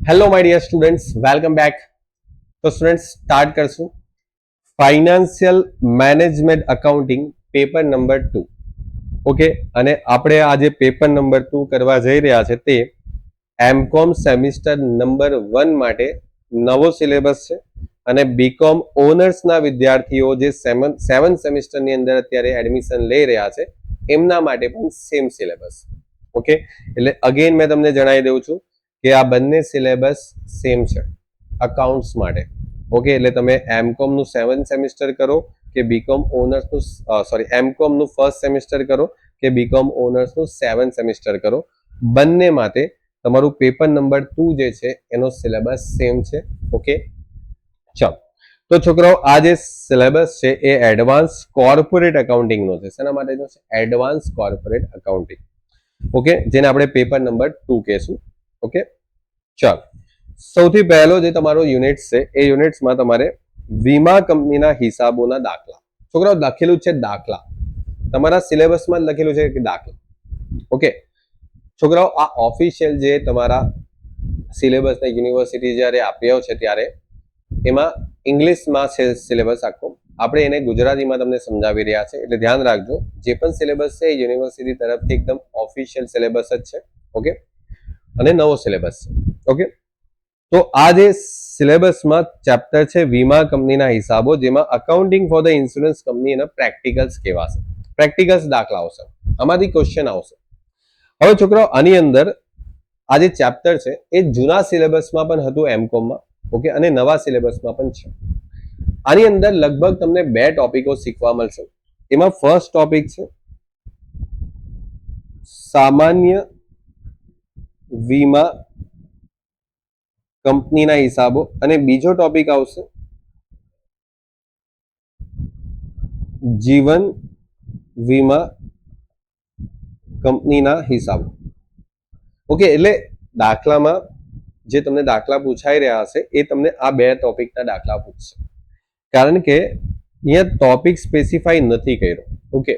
Hello my dear students, welcome back. તો students start કરશું financial management accounting paper number 2. Okay, અને આપણે આજે પેપર નંબર 2 કરવા જઈ રહ્યા છે તે એમકોમ સેમિસ્ટર નંબર 1 માટે નવો સિલેબસ છે અને બીકોમ ઓનર્સના વિદ્યાર્થીઓ જે 7 સેમિસ્ટરની અંદર અત્યારે એડમિશન લઈ રહ્યા છે એમના માટે પણ સેમ સિલેબસ. ઓકે, એટલે અગેન મેં તમને જણાવી દઉં છું કે આ બંને સિલેબસ સેમ છે અકાઉન્ટ્સ માટે. ઓકે, એટલે તમે એમકોમ નું 7 સેમિસ્ટર કરો કે બીકોમ ઓનર્સ નું એમકોમ નું ફર્સ્ટ સેમિસ્ટર કરો કે બીકોમ ઓનર્સ નું 7 સેમિસ્ટર કરો, બંને માટે તમારું પેપર નંબર 2 જે છે એનો સિલેબસ સેમ છે. ઓકે, ચાલો તો છોકરાઓ આ જે સિલેબસ છે એ એડવાન્સ કોર્પોરેટ એકાઉન્ટિંગ નો છે. શેના માટેનો છે? Advance corporate accounting. ઓકે, જેને આપણે પેપર નંબર 2 કહેશું. ઓકે, ચાલો સૌથી પહેલો જે તમારો યુનિટ છે એ યુનિટ્સમાં તમારે વીમા કંપનીના હિસાબોના દાખલા. છોકરાઓ લખેલું છે દાખલા, તમારા સિલેબસમાં લખેલું છે કે દાખલા. ઓકે છોકરાઓ, આ ઓફિશિયલ જે તમારા સિલેબસને યુનિવર્સિટી જ્યારે આપ્યો છે ત્યારે એમાં ઇંગ્લિશમાં છે સિલેબસ આખો, આપણે એને ગુજરાતીમાં તમને સમજાવી રહ્યા છે એટલે ધ્યાન રાખજો. જે પણ સિલેબસ છે એ યુનિવર્સિટી તરફથી એકદમ ઓફિશિયલ સિલેબસ જ છે. ઓકે, અને નવો સિલેબસ છે. ઓકે, તો આ જે સિલેબસમાં ચેપ્ટર છે વીમા કંપનીના હિસાબો, જેમાં accounting for the insurance company એના પ્રેક્ટિકલ્સ કેવા છે, પ્રેક્ટિકલ્સ દાખલા આવશે, આમાંથી ક્વેશ્ચન આવશે. હવે છોકરાઓ આની અંદર આ જે ચેપ્ટર છે એ જૂના સિલેબસમાં પણ હતું એમકોમમાં. ઓકે, અને નવા સિલેબસમાં પણ છે. આની અંદર લગભગ તમને 2 ટોપિકો શીખવા મળશે. એમાં ફર્સ્ટ ટોપિક છે સામાન્ય વીમા કંપનીના હિસાબો અને બીજો ટોપિક આવશે જીવન વીમા કંપનીના હિસાબો. ઓકે, એટલે દાખલામાં જે તમને દાખલા પૂછાઈ રહ્યા હશે એ તમને આ 2 ટોપિકના દાખલા પૂછશે, કારણ કે અહીંયા ટોપિક સ્પેસિફાઈ નથી કર્યો. ઓકે,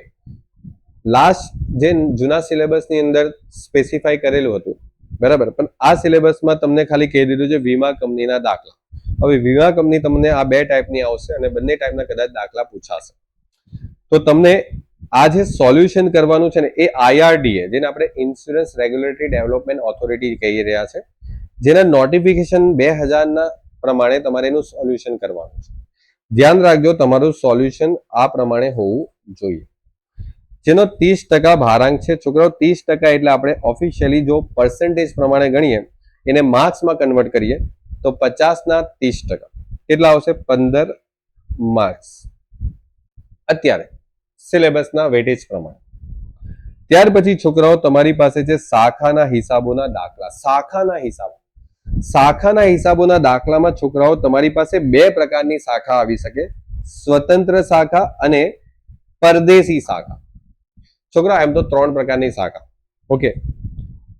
લાસ્ટ જે જૂના સિલેબસની અંદર સ્પેસિફાઈ કરેલું હતું બરાબર, પણ આ સિલેબસમાં તમને ખાલી કહી દીધું છે વીમા કંપનીના દાખલા. હવે વીમા કંપની તમને આ 2 ટાઈપની આવશે અને બંને ટાઈપના કદાચ દાખલા પૂછાશે. તો તમને આ જે સોલ્યુશન કરવાનું છે ને એ IRDA, જેને આપણે ઇન્સ્યોરન્સ રેગ્યુલેટરી ડેવલપમેન્ટ ઓથોરિટી કહી રહ્યા છે, જેના નોટિફિકેશન 2000 ના પ્રમાણે તમારે એનું સોલ્યુશન કરવાનું છે. ધ્યાન રાખજો, તમારું સોલ્યુશન આ પ્રમાણે હોવું જોઈએ, જેનો 30% ભારાંક છે. છોકરાઓ 30% એટલે આપણે ઓફિશિયલી જો પર્સન્ટેજ પ્રમાણે ગણીએ, એને માર્ક્સમાં કન્વર્ટ કરીએ તો 50 ના 30% કેટલા આવશે? 15 માર્ક્સ અત્યારે સિલેબસના વેટેજ પ્રમાણે. ત્યાર પછી છોકરાઓ તમારી પાસે છે શાખાના હિસાબોના દાખલા. શાખાના હિસાબોના દાખલામાં છોકરાઓ તમારી પાસે 2 પ્રકારની શાખા આવી શકે, સ્વતંત્ર શાખા અને પરદેશી શાખા. છોકરા એમ તો 3 પ્રકારની શાખા. ઓકે,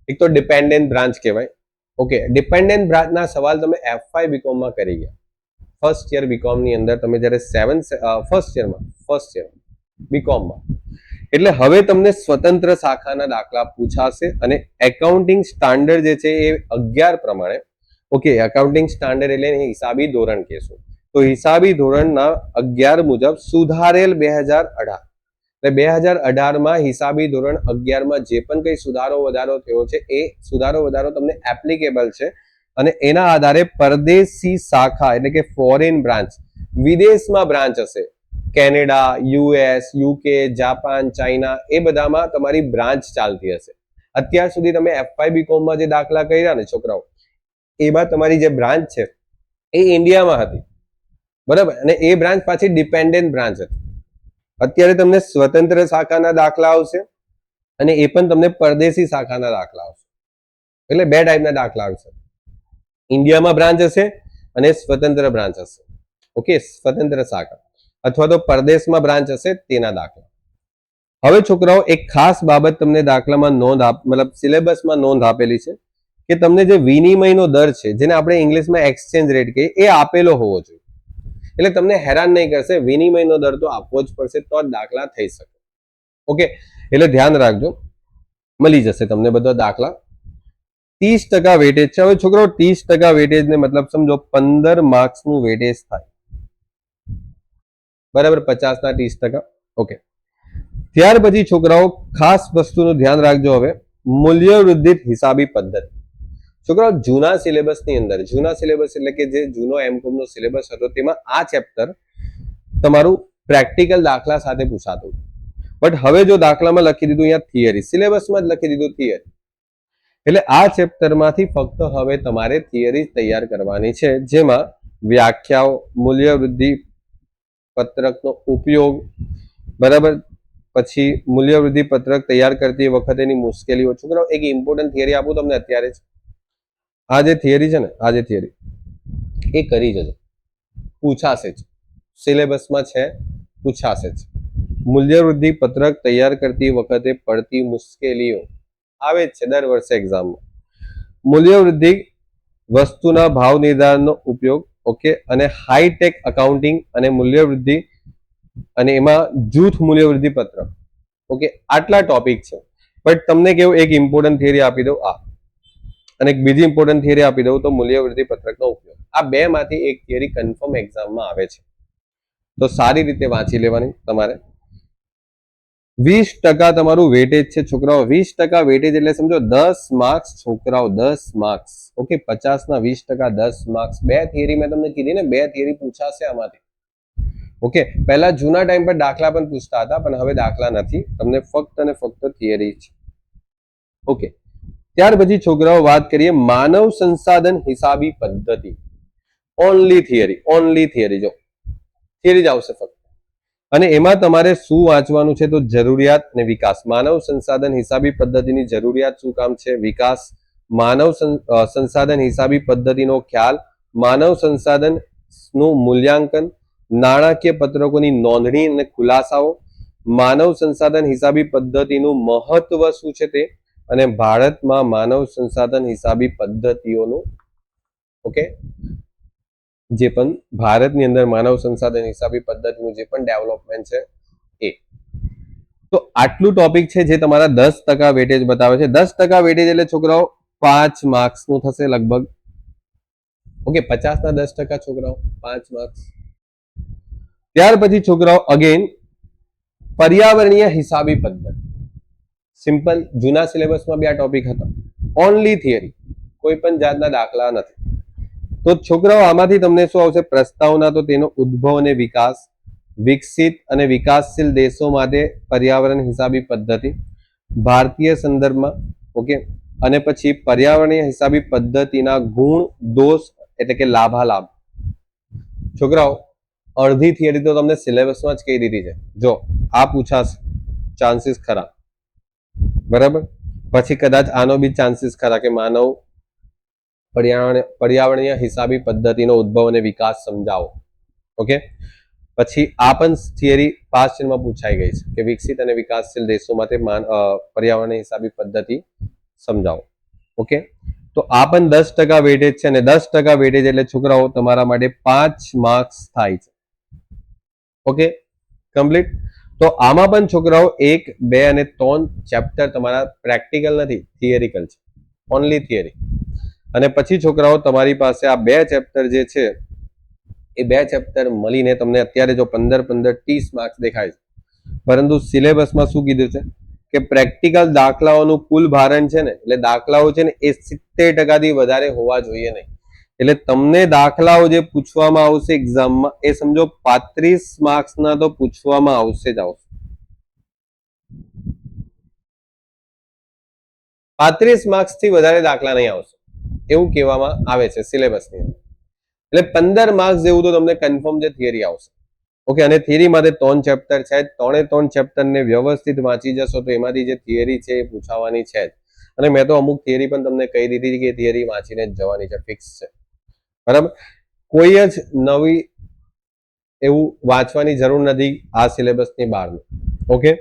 એક તો ડિપેન્ડન્ટ બ્રાન્ચ કહેવાય. ઓકે, ડિપેન્ડન્ટ બ્રાન્ચના સવાલ તમે FY BCom માં કરી ગયા. ફર્સ્ટ યર BCom ની અંદર તમે જ્યારે ફર્સ્ટ યરમાં BCom માં, એટલે હવે તમને સ્વતંત્ર શાખાના દાખલા પૂછાશે અને એકાઉન્ટિંગ સ્ટાન્ડર્ડ જે છે એ 11 પ્રમાણે. ઓકે, એકાઉન્ટિંગ સ્ટાન્ડર્ડ એટલે હિસાબી ધોરણ કહેશું, તો હિસાબી ધોરણના 11 મુજબ સુધારેલ 2018, એટલે 2018 માં હિસાબી ધોરણ 11 માં જે પણ કઈ સુધારો વધારો થયો છે એ સુધારો વધારો તમને એપ્લિકેબલ છે અને એના આધારે પરદેશી શાખા એટલે કે ફોરેન બ્રાન્ચ, વિદેશમાં બ્રાન્ચ હશે, Canada, US, UK, Japan, China, એ બધામાં તમારી બ્રાન્ચ ચાલતી હશે. અત્યાર સુધી તમે FY BCom માં જે દાખલા કર્યા ને છોકરાઓ, એમાં તમારી જે બ્રાન્ચ છે એ ઇન્ડિયામાં હતી બરાબર, અને એ બ્રાન્ચ પાછી ડિપેન્ડન્ટ બ્રાન્ચ હતી. અત્યારે તમને સ્વતંત્ર શાખાના દાખલા આવશે અને એ પણ તમને પરદેશી શાખાના દાખલા આવશે. એટલે 2 ટાઈપના દાખલા આવશે, ઇન્ડિયામાં બ્રાન્ચ હશે અને સ્વતંત્ર બ્રાન્ચ હશે. ઓકે, સ્વતંત્ર શાખા અથવા તો પરદેશમાં બ્રાન્ચ હશે તેના દાખલા. હવે છોકરાઓ એક ખાસ બાબત તમને દાખલામાં મતલબ સિલેબસમાં નોંધ આપેલી છે કે તમને જે વિનિમયનો દર છે, જેને આપણે ઇંગ્લિશમાં એક્સચેન્જ રેટ કહીએ, એ આપેલો હોવો જોઈએ. એટલે તમને હેરાન નહીં કરશે, વિનિમયનો દર તો આપવો જ પડશે તો જ દાખલા થઈ શકે. ઓકે, એટલે ધ્યાન રાખજો, મળી જશે તમને બધા દાખલા. 30% વેટેજ છે. હવે છોકરાઓ 30% વેટેજ ને મતલબ સમજો 15 માર્ક્સ નું વેટેજ થાય, બરાબર, 50 ના 30%. ઓકે, ત્યાર પછી છોકરાઓ ખાસ વસ્તુનું ધ્યાન રાખજો. હવે મૂલ્ય વૃદ્ધિ હિસાબી પદ્ધતિ. છોકરાઓ જૂના સિલેબસ ની અંદર, જૂના સિલેબસ એટલે કે જે જૂનો એમકોમ નો સિલેબસ હતો તેમાં આ ચેપ્ટર તમારું પ્રેક્ટિકલ દાખલા સાથે પૂછાતું. બટ હવે જો દાખલામાં લખી દીધું અહીંયા થિયરી, સિલેબસમાં જ લખી દીધું થિયરી, એટલે આ ચેપ્ટરમાંથી ફક્ત હવે તમારે થિયરી તૈયાર કરવાની છે, જેમાં વ્યાખ્યાઓ, મૂલ્ય વૃદ્ધિ પત્રકનો ઉપયોગ, બરાબર, પછી મૂલ્ય વૃદ્ધિ પત્રક તૈયાર કરતી વખતેની મુશ્કેલીઓ. છોકરાઓ એક ઇમ્પોર્ટન્ટ થિયરી આપું તમને અત્યારે જ. આ જે થિયરી છે ને, આ જે થિયરી એ કરી જજો, પૂછાશે જ, સિલેબસમાં છે, પૂછાશે જ. મૂલ્ય વૃદ્ધિ પત્રક તૈયાર કરતી વખતે પડતી મુશ્કેલીઓ આવે જ છે દર વર્ષે એક્ઝામમાં. મૂલ્ય વૃદ્ધિ વસ્તુના ભાવ નિર્ધારણનો ઉપયોગ, ઓકે, અને હાઈટેક અકાઉન્ટિંગ અને મૂલ્ય વૃદ્ધિ, અને એમાં જૂથ મૂલ્ય વૃદ્ધિ પત્રક. ઓકે, આટલા ટોપિક છે. બટ તમને કેવું એક ઇમ્પોર્ટન્ટ થિયરી આપી દઉં આ, અને એક બીજી ઇમ્પોર્ટન્ટ થિયરી આપી દઉં તો મૂલ્ય વૃદ્ધિ પત્રકનો ઉપયોગ. આ બે માંથી એક થિયરી કન્ફર્મ એક્ઝામમાં આવે છે, તો સારી રીતે વાંચી લેવાની તમારે. 20% તમારું વેટેજ છે છોકરાઓ. 20% વેટેજ એટલે સમજો 10 માર્ક્સ છોકરાઓ, 10 માર્ક્સ. ઓકે, 50 ના 20%, 10 માર્ક્સ. બે થિયરી મેં તમને કીધી ને, બે થિયરી પૂછાશે આમાંથી. ઓકે, પહેલા જૂના ટાઈમ પર દાખલા પણ પૂછતા હતા, પણ હવે દાખલા નથી, તમને ફક્ત અને ફક્ત થિયરી છે. ઓકે, ત્યાર પછી છોકરાઓ વાત કરીએ માનવ સંસાધન હિસાબી પદ્ધતિ. ઓનલી થિયરી, જો થિયરી જ આવશે ફક્ત. અને એમાં તમારે શું વાંચવાનું છે? તો જરૂરિયાત અને વિકાસ. માનવ સંસાધન હિસાબી પદ્ધતિની જરૂરિયાત શું કામ છે, વિકાસ, માનવ સંસાધન હિસાબી પદ્ધતિનો ખ્યાલ, માનવ સંસાધન નું મૂલ્યાંકન, નાણાકીય પત્રકોની નોંધણી અને ખુલાસાઓ, માનવ સંસાધન હિસાબી પદ્ધતિનું મહત્વ શું છે તે, અને ભારતમાં માનવ સંસાધન હિસાબી પદ્ધતિઓનું, ઓકે, જે પણ ભારતની અંદર માનવ સંસાધન હિસાબી પદ્ધતિનું જે પણ ડેવલપમેન્ટ છે એ. તો આટલું ટોપિક છે જે તમારા 10% વેટેજ બતાવે છે. 10% વેટેજ એટલે છોકરાઓ 5 માર્ક્સ નું થશે લગભગ. ઓકે, 50 ના 10% છોકરાઓ 5 માર્ક્સ. ત્યાર પછી છોકરાઓ અગેન પર્યાવરણીય હિસાબી પદ્ધતિ. સિમ્પલ, જૂના સિલેબસમાં બે આ ટોપિક હતા. ઓનલી થિયરી, કોઈ પણ જાતના દાખલા નથી. તો છોકરાઓ આમાંથી તમને શું આવશે? પ્રસ્તાવના, તો તેનો ઉદ્ભવ અને વિકાસ, વિકસિત અને વિકાસશીલ દેશો માટે પર્યાવરણ હિસાબી પદ્ધતિ, ભારતીય સંદર્ભમાં, ઓકે, અને પછી પર્યાવરણીય હિસાબી પદ્ધતિના ગુણ, દોષ એટલે કે લાભાલાભ. છોકરાઓ અડધી થિયરી તો તમને સિલેબસમાં જ કહી દીધી છે. જો આ પૂછાશે, ચાન્સીસ ખરા, બરાબર. પછી કદાચ આનો બી ચાન્સીસ ખરા કે માનવ પર્યાવરણીય હિસાબી પદ્ધતિનો ઉદ્ભવ અને વિકાસ સમજાવો. ઓકે, પછી આ પણ થિયરી પાસ્ટ યરમાં પૂછાઈ ગઈ છે કે વિકસિત અને વિકાસશીલ દેશો માટે પર્યાવરણીય હિસાબી પદ્ધતિ સમજાવો. ઓકે, તો આ પણ 10% વેટેજ છે, અને 10% વેટેજ એટલે છોકરાઓ તમારા માટે 5 માર્ક્સ થાય છે. Okay, complete. તો આમાં પણ છોકરાઓ 1, 2 અને 3 ચેપ્ટર તમારા પ્રેક્ટિકલ નથી, થિયરિકલ છે, ઓનલી થિયરી. અને પછી છોકરાઓ તમારી પાસે આ બે ચેપ્ટર જે છે એ બે ચેપ્ટર મળીને તમને અત્યારે જો 15, 15, 30 માર્ક્સ દેખાય છે. પરંતુ સિલેબસમાં શું કીધું છે કે પ્રેક્ટિકલ દાખલાઓનું કુલ ભારણ છે ને, એટલે દાખલાઓ છે ને એ 70% થી વધારે હોવા જોઈએ નહીં. એટલે તમને દાખલાઓ જે પૂછવામાં આવશે એક્ઝામમાં એ સમજો 35 માર્ક્સના તો પૂછવામાં આવશે જ આવશે. 35 માર્ક્સ થી વધારે દાખલા નહીં આવશે એવું કહેવામાં આવે છે સિલેબસની અંદર. એટલે 15 માર્ક્સ જેવું તો તમને કન્ફર્મ જે થિયરી આવશે. ઓકે, અને થિયરી માટે 3 ચેપ્ટર છે, 3 ચેપ્ટરને વ્યવસ્થિત વાંચી જશો તો એમાંથી જે થિયરી છે એ પૂછાવાની છે જ. અને મેં તો અમુક થિયરી પણ તમને કહી દીધી કે થિયરી વાંચીને જ જવાની છે, ફિક્સ છે, બરાબર. કોઈ જ નવી એવું વાંચવાની જરૂર નથી આ સિલેબસની બહારનું. ઓકે,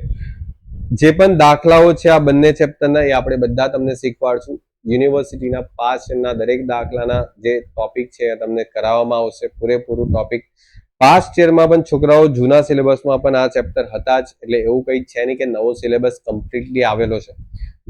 જે પણ દાખલાઓ છે આ બંને ચેપ્ટરના એ આપણે બધા તમને શીખવાડશું. યુનિવર્સિટીના પાસ ના દરેક દાખલાના જે ટોપિક છે તમને કરાવવામાં આવશે, પૂરેપૂરું ટોપિક. પાસ્ટ યરમાં પણ છોકરાઓ જૂના સિલેબસમાં પણ આ ચેપ્ટર હતા જ, એટલે એવું કંઈ છે નહીં કે નવો સિલેબસ કમ્પ્લીટલી આવેલો છે.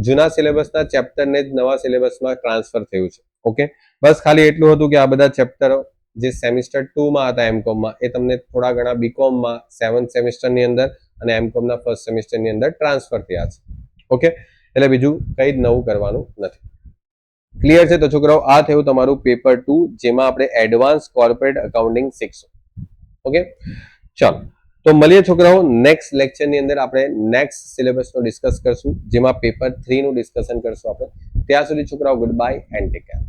જૂના સિલેબસના ચેપ્ટરને જ નવા સિલેબસમાં ટ્રાન્સફર થયું છે. ઓકે, બસ ખાલી એટલું હતું કે આ બધા ચેપ્ટરો જે સેમિસ્ટર 2 માં હતા એમકોમમાં એ તમને થોડા ઘણા બીકોમમાં 7th સેમિસ્ટરની અંદર અને એમકોમના ફર્સ્ટ સેમિસ્ટરની અંદર ટ્રાન્સફર થયા છે. ઓકે, એટલે બીજું કંઈ જ નવું કરવાનું નથી. ક્લિયર છે? તો છોકરાઓ આ થયું તમારું પેપર 2, જેમાં આપણે એડવાન્સ કોર્પોરેટ એકાઉન્ટિંગ શીખશું. ઓકે, ચાલો તો મળીએ છોકરાઓ નેક્સ્ટ લેક્ચરની અંદર. આપણે નેક્સ્ટ સિલેબસનો ડિસ્કસ કરશું, જેમાં પેપર 3 નું ડિસ્કશન કરશું આપણે. ત્યાં સુધી છોકરાઓ good bye and take care.